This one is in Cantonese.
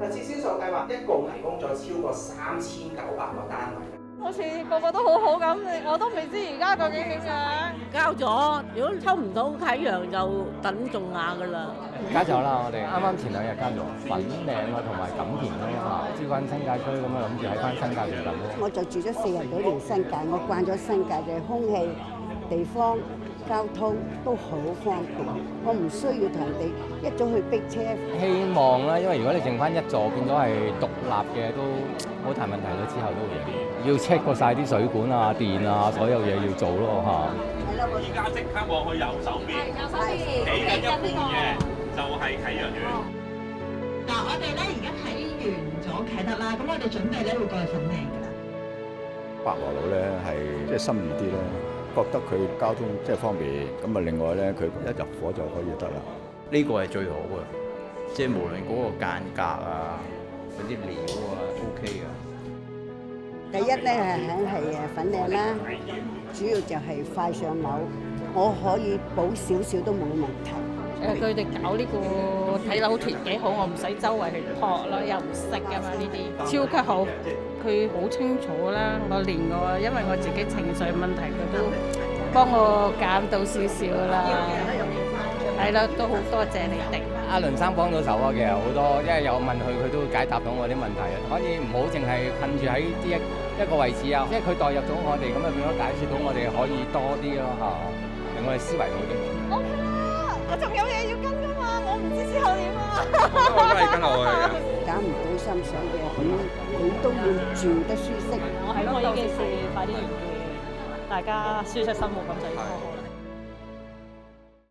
特設銷售計劃一共提供咗超過3900個單位。好似個個都好好咁，我都未知而家究竟點樣。交咗，如果抽唔到啟陽就等中亞噶啦。加咗啦，我哋啱啱前2日加咗粉嶺啊，同埋錦田咯嚇，珠江新界區咁樣諗住喺翻新界附近咯。我就住咗40多年新界，我慣咗新界嘅空氣、地方、交通都好方便，我唔需要同人哋一早去逼車。希望啦，因為如果你剩翻一座變咗係獨立嘅，都好大問題咯。之後都會要 check 過曬啲水管啊、電啊，所有嘢要做咯嚇。依家即刻望去右手邊，起緊一半嘅就係啟陽苑。嗱，我哋咧而家睇完咗啟德啦，咁我哋準備咧會過去粉嶺㗎啦。白羅路咧係即係心儀啲咯，覺得佢交通即係方便，咁啊另外咧佢一入伙就可以得啦。呢個係最好嘅，即係無論嗰個間隔啊、嗰啲料啊 OK 嘅。第一咧係粉嶺啦，主要就係快上樓，我可以補少少都冇問題。佢哋搞呢個睇樓團幾好，我唔使周圍去撲咯，又唔識㗎嘛呢啲，超級好。佢好清楚啦，我連我因為我自己情緒問題，佢都幫我減到少少啦。係啦，都好多謝你哋。阿倫生幫到手啊，其實好多，因為有問佢，佢都會解答到我啲問題啊。可以唔好淨係困住喺一個位置啊，即係佢代入到我哋，咁啊變咗解釋到我哋可以多啲咯嚇，令我哋思維好啲。OK 啦，我仲有嘢要跟㗎嘛，我唔知之後點啊。我都係跟落去㗎。揀唔到心想嘅，咁你都要住得舒適。我係咯，我呢件事快啲完結，大家舒適生活咁就應該好。